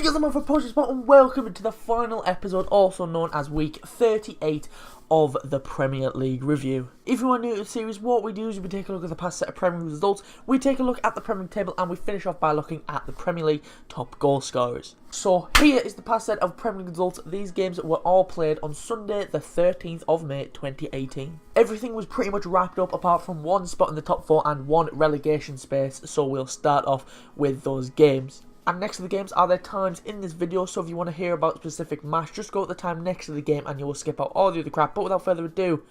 Hey guys, I'm for Spot and welcome to the final episode, also known as week 38 of the Premier League review. If you are new to the series, what we do is we take a look at the past set of Premier League results, we take a look at the Premier League table, and we finish off by looking at the Premier League top goal scorers. So here is the past set of Premier League results. These games were all played on Sunday the 13th of May 2018. Everything was pretty much wrapped up apart from one spot in the top 4 and one relegation space, so we'll start off with those games. And next to the games are their times in this video, so if you want to hear about a specific match, just go at the time next to the game and you will skip out all the other crap. But without further ado,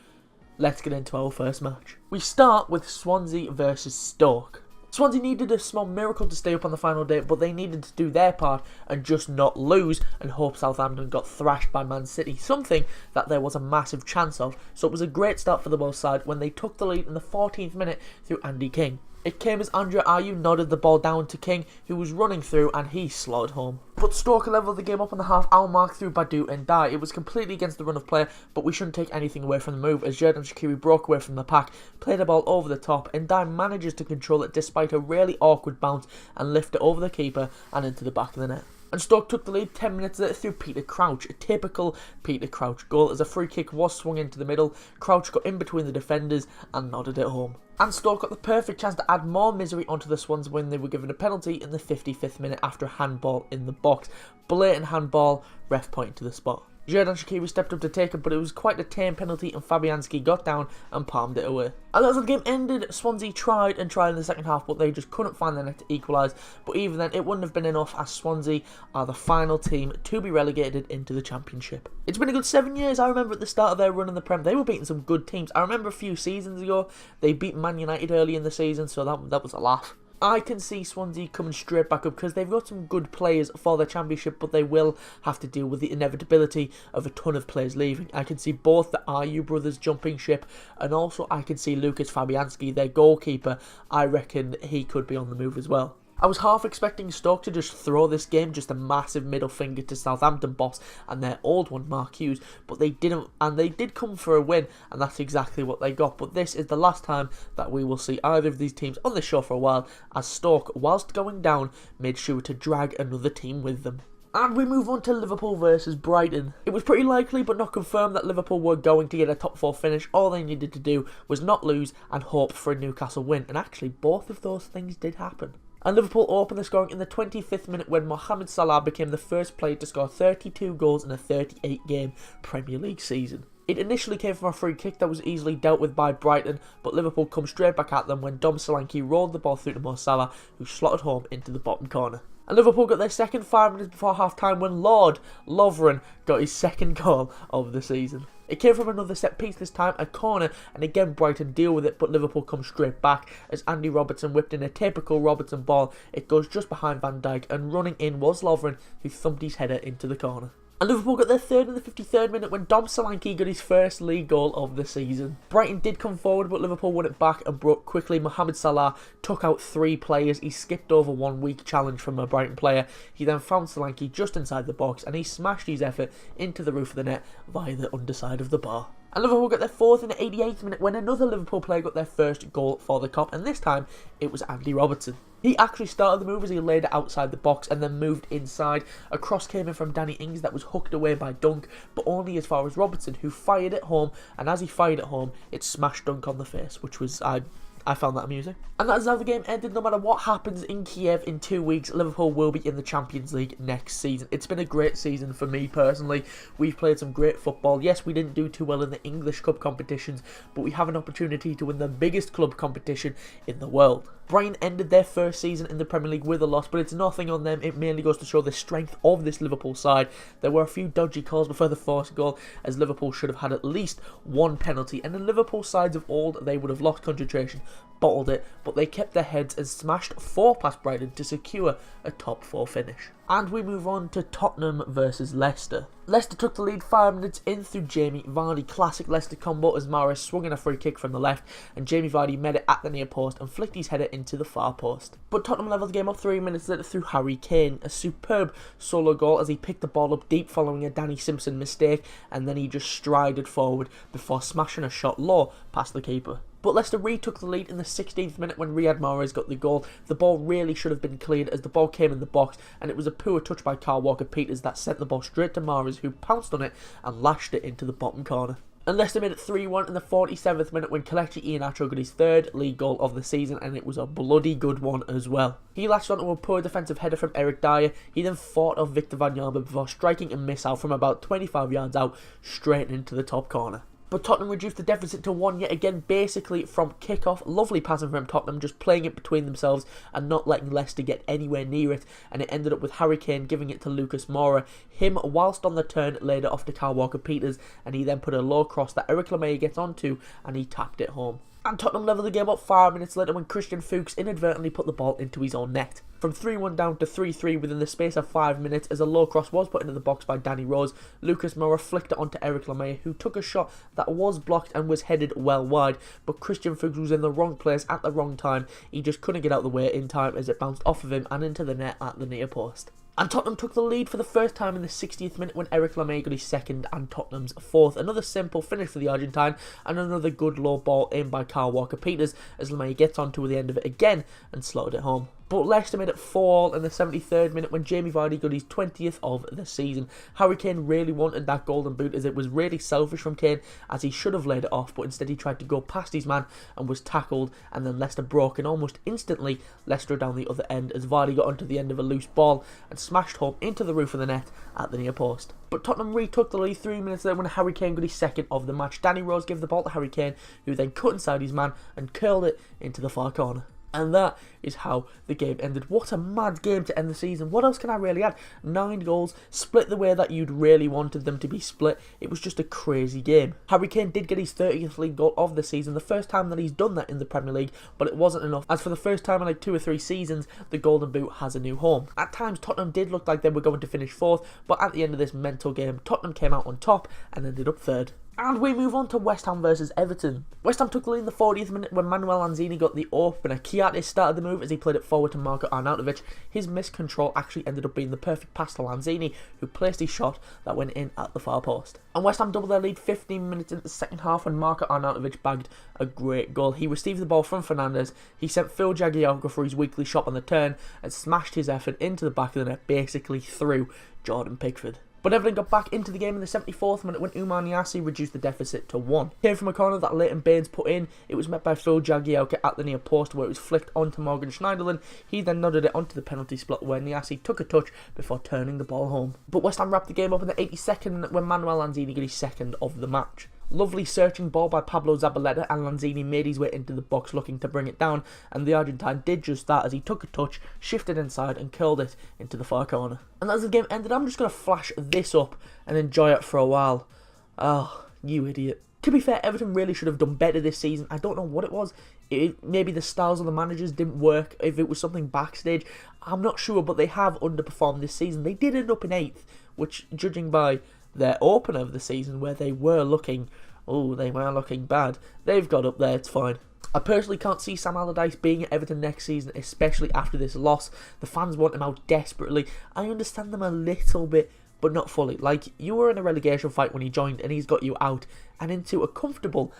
let's get into our first match. We start with Swansea versus Stoke. Swansea needed a small miracle to stay up on the final day, but they needed to do their part and just not lose and hope Southampton got thrashed by Man City, something that there was a massive chance of. So it was a great start for the both sides when they took the lead in the 14th minute through Andy King. It came as Andrea Ayew nodded the ball down to King, who was running through, and he slotted home. But Stoke levelled the game up on the half-hour mark through Badu and Dye. It was completely against the run of play, but we shouldn't take anything away from the move, as Xherdan Shaqiri broke away from the pack, played the ball over the top, and Dye manages to control it despite a really awkward bounce and lift it over the keeper and into the back of the net. And Stoke took the lead 10 minutes later through Peter Crouch, a typical Peter Crouch goal as a free kick was swung into the middle. Crouch got in between the defenders and nodded it home. And Stoke got the perfect chance to add more misery onto the Swans when they were given a penalty in the 55th minute after a handball in the box. Blatant handball, ref pointing to the spot. Xherdan Shaqiri stepped up to take it, but it was quite a tame penalty and Fabianski got down and palmed it away. And as the game ended, Swansea tried and tried in the second half, but they just couldn't find the net to equalise. But even then, it wouldn't have been enough, as Swansea are the final team to be relegated into the Championship. It's been a good 7 years. I remember at the start of their run in the Prem, they were beating some good teams. I remember a few seasons ago, they beat Man United early in the season, so that was a laugh. I can see Swansea coming straight back up because they've got some good players for their championship, but they will have to deal with the inevitability of a ton of players leaving. I can see both the Ayew brothers jumping ship, and also I can see Lucas Fabianski, their goalkeeper. I reckon he could be on the move as well. I was half expecting Stoke to just throw this game, just a massive middle finger to Southampton boss and their old one, Mark Hughes, but they didn't, and they did come for a win, and that's exactly what they got. But this is the last time that we will see either of these teams on the show for a while, as Stoke, whilst going down, made sure to drag another team with them. And we move on to Liverpool versus Brighton. It was pretty likely but not confirmed that Liverpool were going to get a top 4 finish. All they needed to do was not lose and hope for a Newcastle win, and actually both of those things did happen. And Liverpool opened the scoring in the 25th minute when Mohamed Salah became the first player to score 32 goals in a 38-game Premier League season. It initially came from a free kick that was easily dealt with by Brighton, but Liverpool come straight back at them when Dom Solanke rolled the ball through to Mo Salah, who slotted home into the bottom corner. And Liverpool got their second 5 minutes before half-time when Lord Lovren got his second goal of the season. It came from another set piece, this time a corner, and again Brighton deal with it, but Liverpool come straight back as Andy Robertson whipped in a typical Robertson ball. It goes just behind Van Dijk, and running in was Lovren, who thumped his header into the corner. And Liverpool got their third in the 53rd minute when Dom Solanke got his first league goal of the season. Brighton did come forward, but Liverpool won it back and broke quickly. Mohamed Salah took out 3 players. He skipped over 1 weak challenge from a Brighton player. He then found Solanke just inside the box and he smashed his effort into the roof of the net via the underside of the bar. And Liverpool got their 4th in the 88th minute when another Liverpool player got their first goal for the Cop, and this time it was Andy Robertson. He actually started the move as he laid it outside the box and then moved inside. A cross came in from Danny Ings that was hooked away by Dunk, but only as far as Robertson, who fired it home, and as he fired it home, it smashed Dunk on the face, which was, I found that amusing. And that is how the game ended. No matter what happens in Kiev in 2 weeks, Liverpool will be in the Champions League next season. It's been a great season for me personally. We've played some great football. Yes, we didn't do too well in the English Cup competitions, but we have an opportunity to win the biggest club competition in the world. Brighton ended their first season in the Premier League with a loss, but it's nothing on them. It mainly goes to show the strength of this Liverpool side. There were a few dodgy calls before the forced goal, as Liverpool should have had at least 1 penalty, and the Liverpool sides of old, they would have lost concentration, bottled it, but they kept their heads and smashed 4 past Brighton to secure a top 4 finish. And we move on to Tottenham versus Leicester. Leicester took the lead 5 minutes in through Jamie Vardy. Classic Leicester combo as Mahrez swung in a free kick from the left and Jamie Vardy met it at the near post and flicked his header into the far post. But Tottenham levelled the game up 3 minutes later through Harry Kane. A superb solo goal as he picked the ball up deep following a Danny Simpson mistake, and then he just strided forward before smashing a shot low past the keeper. But Leicester retook the lead in the 16th minute when Riyad Mahrez got the goal. The ball really should have been cleared as the ball came in the box, and it was a poor touch by Kyle Walker-Peters that sent the ball straight to Mahrez, who pounced on it and lashed it into the bottom corner. And Leicester made it 3-1 in the 47th minute when Kelechi Iheanacho got his third league goal of the season, and it was a bloody good one as well. He latched onto a poor defensive header from Eric Dyer. He then fought off Victor Wanyama before striking a miss out from about 25 yards out straight into the top corner. But Tottenham reduced the deficit to 1 yet again, basically from kick-off. Lovely passing from Tottenham, just playing it between themselves and not letting Leicester get anywhere near it. And it ended up with Harry Kane giving it to Lucas Moura. Him, whilst on the turn, laid it off to Kyle Walker-Peters, and he then put a low cross that Eric Lamela gets onto, and he tapped it home. And Tottenham levelled the game up 5 minutes later when Christian Fuchs inadvertently put the ball into his own net. From 3-1 down to 3-3 within the space of 5 minutes as a low cross was put into the box by Danny Rose, Lucas Moura flicked it onto Eric Lamela, who took a shot that was blocked and was headed well wide, but Christian Fuchs was in the wrong place at the wrong time. He just couldn't get out of the way in time as it bounced off of him and into the net at the near post. And Tottenham took the lead for the first time in the 60th minute when Eric Lamela got his second and Tottenham's fourth. Another simple finish for the Argentine and another good low ball aimed by Kyle Walker-Peters as Lamela gets onto the end of it again and slotted it home. But Leicester made it 4-4 in the 73rd minute when Jamie Vardy got his 20th of the season. Harry Kane really wanted that golden boot as it was really selfish from Kane as he should have laid it off, but instead he tried to go past his man and was tackled, and then Leicester broke, and almost instantly Leicester down the other end as Vardy got onto the end of a loose ball and smashed home into the roof of the net at the near post. But Tottenham retook the lead 3 minutes later when Harry Kane got his second of the match. Danny Rose gave the ball to Harry Kane, who then cut inside his man and curled it into the far corner. And that is how the game ended. What a mad game to end the season. What else can I really add? 9 goals, split the way that you'd really wanted them to be split. It was just a crazy game. Harry Kane did get his 30th league goal of the season, the first time that he's done that in the Premier League, but it wasn't enough, as for the first time in like 2 or 3 seasons, the Golden Boot has a new home. At times, Tottenham did look like they were going to finish 4th, but at the end of this mental game, Tottenham came out on top and ended up 3rd. And we move on to West Ham versus Everton. West Ham took the lead in the 40th minute when Manuel Lanzini got the opener. Kiatis started the move as he played it forward to Marko Arnautovic. His miscontrol actually ended up being the perfect pass to Lanzini, who placed his shot that went in at the far post. And West Ham doubled their lead 15 minutes into the second half when Marko Arnautovic bagged a great goal. He received the ball from Fernandes, he sent Phil Jagielka for his weekly shot on the turn and smashed his effort into the back of the net, basically through Jordan Pickford. But Everton got back into the game in the 74th minute when Oumar Niasse reduced the deficit to 1. Came from a corner that Leighton Baines put in. It was met by Phil Jagielka at the near post where it was flicked onto Morgan Schneiderlin. He then nodded it onto the penalty spot where Niasse took a touch before turning the ball home. But West Ham wrapped the game up in the 82nd minute when Manuel Lanzini got his second of the match. Lovely searching ball by Pablo Zabaleta, and Lanzini made his way into the box looking to bring it down, and the Argentine did just that as he took a touch, shifted inside and curled it into the far corner. And as the game ended, I'm just going to flash this up and enjoy it for a while. Oh, you idiot. To be fair, Everton really should have done better this season. I don't know what it was. Maybe the styles of the managers didn't work, if it was something backstage. I'm not sure, but they have underperformed this season. They did end up in 8th, which, judging by their opener of the season where they were looking bad, they've got up there, it's fine. I personally can't see Sam Allardyce being at Everton next season, especially after this loss. The fans want him out desperately. I understand them a little bit, but not fully. Like, you were in a relegation fight when he joined and he's got you out and into a comfortable,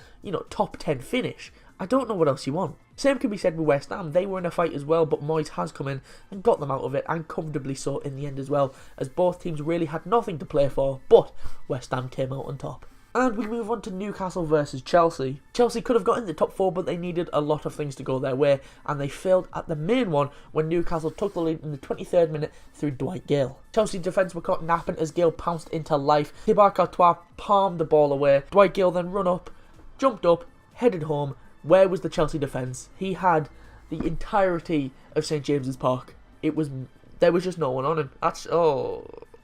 top 10 finish. I don't know what else you want. Same can be said with West Ham. They were in a fight as well, but Moyes has come in and got them out of it, and comfortably so in the end as well, as both teams really had nothing to play for, but West Ham came out on top. And we move on to Newcastle versus Chelsea. Chelsea could have got in the top 4, but they needed a lot of things to go their way, and they failed at the main one when Newcastle took the lead in the 23rd minute through Dwight Gale. Chelsea defence were caught napping as Gale pounced into life. Thibaut Courtois palmed the ball away. Dwight Gale then run up, jumped up, headed home. Where was the Chelsea defence? He had the entirety of St James's Park. There was just no one on him.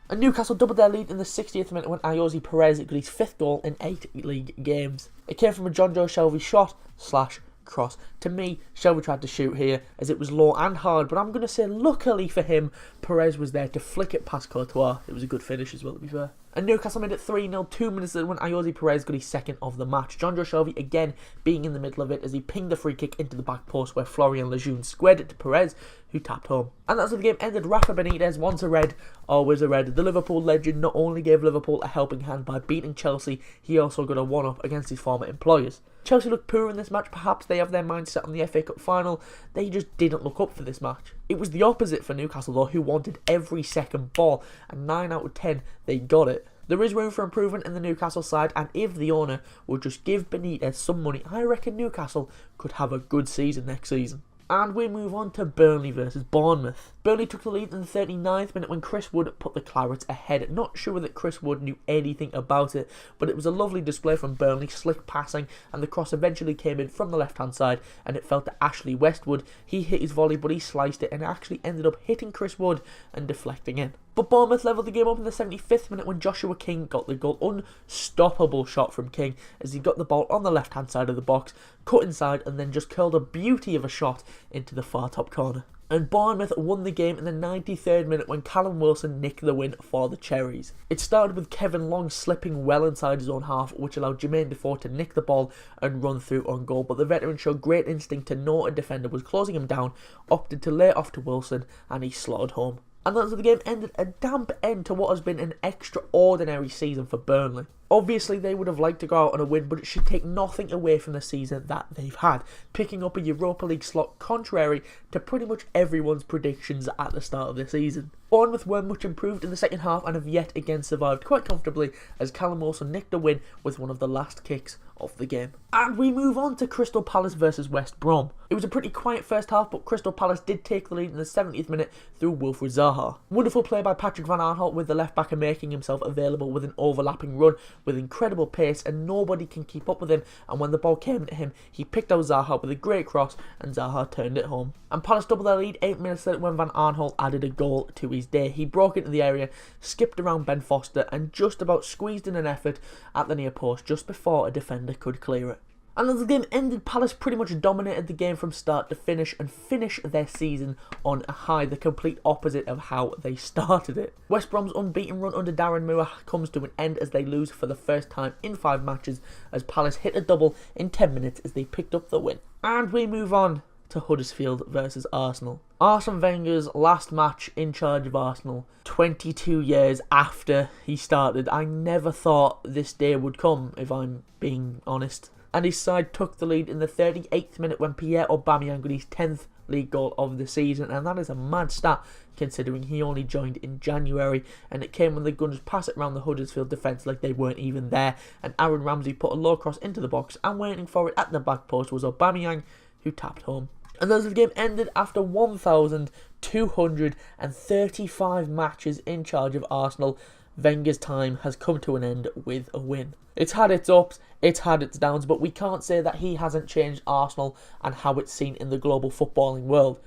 And Newcastle doubled their lead in the 60th minute when Ayoze Perez got his 5th goal in 8 league games. It came from a John Joe Shelvey shot/cross. To me, Shelvey tried to shoot here as it was low and hard, but I'm going to say luckily for him, Perez was there to flick it past Courtois. It was a good finish as well, to be fair. And Newcastle made it 3-0 2 minutes later when Ayoze Perez got his second of the match. John Joe Shelby again being in the middle of it as he pinged the free kick into the back post where Florian Lejeune squared it to Perez, who tapped home. And that's how the game ended. Rafa Benitez, once a red, always a red. The Liverpool legend not only gave Liverpool a helping hand by beating Chelsea, he also got a one-up against his former employers. Chelsea looked poor in this match. Perhaps they have their mindset on the FA Cup final. They just didn't look up for this match. It was the opposite for Newcastle though, who wanted every second ball, and 9 out of 10 they got it. There is room for improvement in the Newcastle side, and if the owner would just give Benitez some money, I reckon Newcastle could have a good season next season. And we move on to Burnley versus Bournemouth. Burnley took the lead in the 39th minute when Chris Wood put the Clarets ahead. Not sure that Chris Wood knew anything about it, but it was a lovely display from Burnley, slick passing, and the cross eventually came in from the left-hand side, and it fell to Ashley Westwood. He hit his volley, but he sliced it, and actually ended up hitting Chris Wood and deflecting in. But Bournemouth levelled the game up in the 75th minute when Joshua King got the goal. Unstoppable shot from King as he got the ball on the left-hand side of the box, cut inside, and then just curled a beauty of a shot into the far top corner. And Bournemouth won the game in the 93rd minute when Callum Wilson nicked the win for the Cherries. It started with Kevin Long slipping well inside his own half, which allowed Jermaine Defoe to nick the ball and run through on goal, but the veteran showed great instinct to know a defender was closing him down, opted to lay it off to Wilson, and he slotted home. And that's how the game ended, a damp end to what has been an extraordinary season for Burnley. Obviously, they would have liked to go out on a win, but it should take nothing away from the season that they've had, picking up a Europa League slot contrary to pretty much everyone's predictions at the start of the season. Bournemouth were much improved in the second half and have yet again survived quite comfortably as Callum Wilson nicked a win with one of the last kicks of the game. And we move on to Crystal Palace versus West Brom. It was a pretty quiet first half, but Crystal Palace did take the lead in the 70th minute through Wilfried Zaha. Wonderful play by Patrick Van Aanholt with the left backer making himself available with an overlapping run with incredible pace, and nobody can keep up with him, and when the ball came to him, he picked out Zaha with a great cross and Zaha turned it home. And Palace doubled their lead 8 minutes later when Van Aanholt added a goal to his day. He broke into the area, skipped around Ben Foster and just about squeezed in an effort at the near post just before a defender could clear it. And as the game ended, Palace pretty much dominated the game from start to finish and finished their season on a high, the complete opposite of how they started it. West Brom's unbeaten run under Darren Moore comes to an end as they lose for the first time in 5 matches as Palace hit a double in 10 minutes as they picked up the win. And we move on to Huddersfield versus Arsenal. Arsene Wenger's last match in charge of Arsenal, 22 years after he started. I never thought this day would come, if I'm being honest. And his side took the lead in the 38th minute when Pierre Aubameyang got his 10th league goal of the season, and that is a mad stat considering he only joined in January, and it came when the Gunners passed it around the Huddersfield defence like they weren't even there, and Aaron Ramsey put a low cross into the box, and waiting for it at the back post was Aubameyang, who tapped home. And as the game ended, after 1,235 matches in charge of Arsenal, Wenger's time has come to an end with a win. It's had its ups, it's had its downs, but we can't say that he hasn't changed Arsenal and how it's seen in the global footballing world.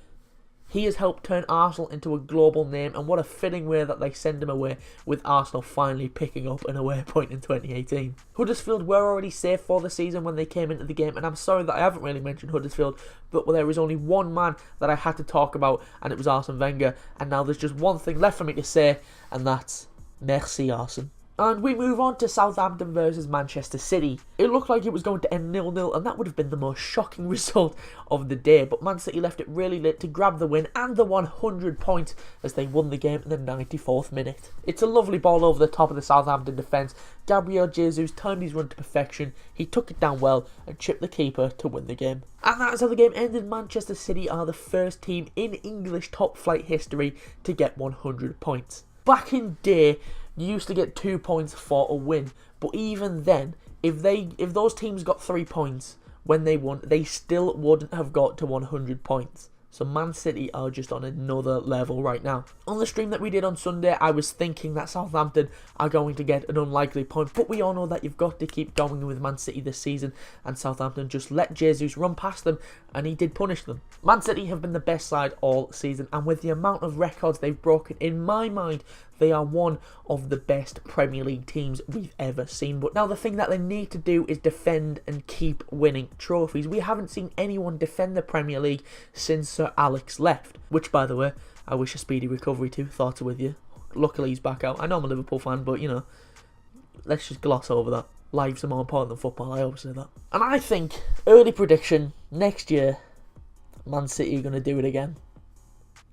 He has helped turn Arsenal into a global name, and what a fitting way that they send him away with Arsenal finally picking up an away point in 2018. Huddersfield were already safe for the season when they came into the game, and I'm sorry that I haven't really mentioned Huddersfield, but there is only one man that I had to talk about, and it was Arsene Wenger, and now there's just one thing left for me to say, and that's Merci Arsene. And we move on to Southampton versus Manchester City. It looked like it was going to end 0-0, and that would have been the most shocking result of the day, but Man City left it really late to grab the win and the 100 points as they won the game in the 94th minute. It's a lovely ball over the top of the Southampton defence. Gabriel Jesus timed his run to perfection, he took it down well and chipped the keeper to win the game. And that is how the game ended. Manchester City are the first team in English top flight history to get 100 points. Back in day, you used to get 2 points for a win, but even then, if those teams got 3 points when they won, they still wouldn't have got to 100 points. So Man City are just on another level right now. On the stream that we did on Sunday, I was thinking that Southampton are going to get an unlikely point, but we all know that you've got to keep going with Man City this season, and Southampton just let Jesus run past them, and he did punish them. Man City have been the best side all season, and with the amount of records they've broken, in my mind, they are one of the best Premier League teams we've ever seen. But now the thing that they need to do is defend and keep winning trophies. We haven't seen anyone defend the Premier League since Sir Alex left, which, by the way, I wish a speedy recovery to. Thoughts are with you. luckily he's back out. I know I'm a Liverpool fan, but, you know, let's just gloss over that. Lives are more important than football, I always say that. And I think, early prediction, next year, Man City are going to do it again.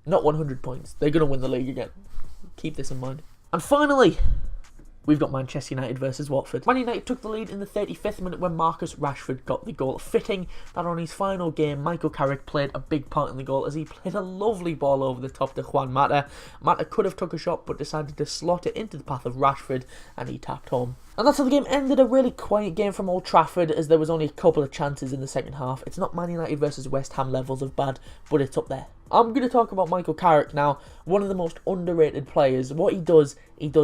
Not 100 points. They're going to win the league again. Keep this in mind. And finally, we've got Manchester United versus Watford. Man United took the lead in the 35th minute when Marcus Rashford got the goal, fitting that on his final game, Michael Carrick played a big part in the goal as he played a lovely ball over the top to Juan Mata. Mata could have took a shot but decided to slot it into the path of Rashford and he tapped home. And that's how the game ended, a really quiet game from Old Trafford as there was only a couple of chances in the second half. It's not Man United versus West Ham levels of bad, but it's up there. I'm going to talk about Michael Carrick now, one of the most underrated players. What he does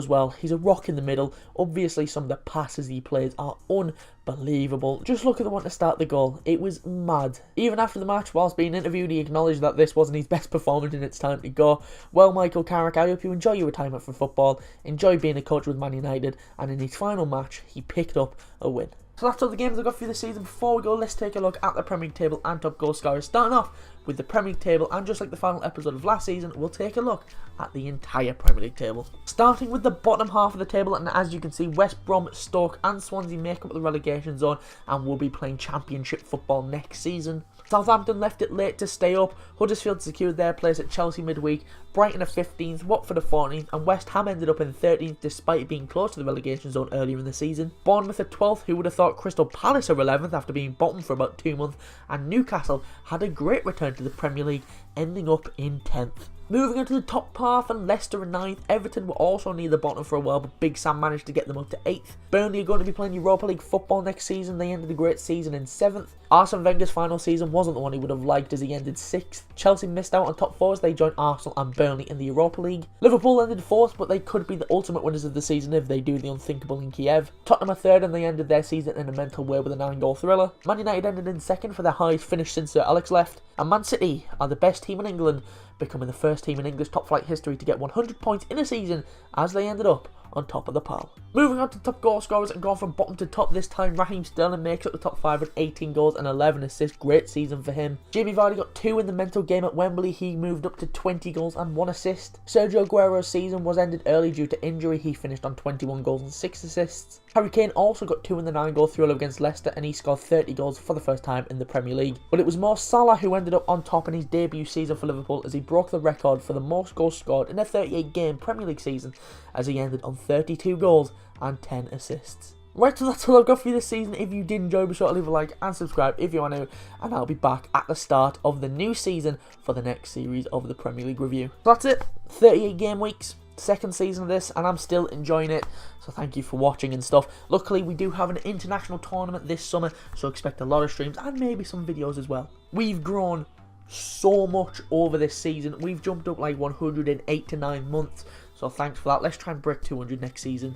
well. He's a rock in the middle. Obviously, some of the passes he plays are unbelievable. Just look at the one to start the goal. It was mad. Even after the match, whilst being interviewed, he acknowledged that this wasn't his best performance and it's time to go. Well, Michael Carrick, I hope you enjoy your retirement from football, enjoy being a coach with Man United, and in his final match, he picked up a win. So that's all the games I've got for you this season. Before we go, let's take a look at the Premier League table and top goal scorers. Starting off with the Premier League table, and just like the final episode of last season, we'll take a look at the entire Premier League table. Starting with the bottom half of the table, and as you can see, West Brom, Stoke and Swansea make up the relegation zone and will be playing Championship football next season. Southampton left it late to stay up, Huddersfield secured their place at Chelsea midweek, Brighton are 15th, Watford are 14th, and West Ham ended up in 13th despite being close to the relegation zone earlier in the season. Bournemouth are 12th, who would have thought Crystal Palace are 11th after being bottom for about 2 months, and Newcastle had a great return to the Premier League, ending up in 10th. Moving on to the top half, and Leicester in 9th. Everton were also near the bottom for a while, but Big Sam managed to get them up to 8th. Burnley are going to be playing Europa League football next season. They ended a great season in 7th. Arsene Wenger's final season wasn't the one he would have liked as he ended 6th. Chelsea missed out on top 4 as they joined Arsenal and Burnley in the Europa League. Liverpool ended 4th, but they could be the ultimate winners of the season if they do the unthinkable in Kiev. Tottenham are 3rd and they ended their season in a mental way with a 9-goal thriller. Man United ended in 2nd for their highest finish since Sir Alex left. And Man City are the best team in England, becoming the first team in English top flight history to get 100 points in a season as they ended up on top of the pile. Moving on to top goal scorers and going from bottom to top this time, Raheem Sterling makes up the top 5 with 18 goals and 11 assists. Great season for him. Jamie Vardy got 2 in the mental game at Wembley. He moved up to 20 goals and 1 assist. Sergio Aguero's season was ended early due to injury. He finished on 21 goals and 6 assists. Harry Kane also got 2 in the 9-goal thriller against Leicester and he scored 30 goals for the first time in the Premier League. But it was Mo Salah who ended up on top in his debut season for Liverpool as he broke the record for the most goals scored in a 38-game Premier League season as he ended on 32 goals and 10 assists. Right, so that's all I've got for you this season. If you did enjoy, be sure to leave a like and subscribe if you want to, and I'll be back at the start of the new season for the next series of the Premier League review. So that's it, 38 game weeks, second season of this, and I'm still enjoying it, so thank you for watching and stuff. Luckily, we do have an international tournament this summer, so expect a lot of streams and maybe some videos as well. We've grown so much over this season. We've jumped up like 108 to 9 months, so thanks for that. Let's try and break 200 next season.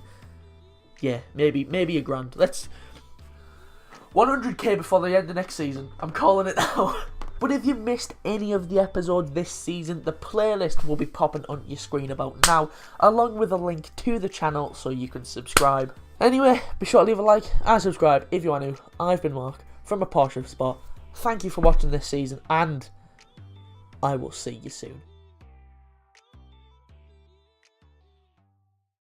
Yeah, maybe a grand. Let's 100k before the end of next season. I'm calling it now. But if you missed any of the episodes this season, the playlist will be popping on your screen about now, along with a link to the channel so you can subscribe. Anyway, be sure to leave a like and subscribe if you want to. I've been Mark from a Porsche Spot. Thank you for watching this season, and I will see you soon.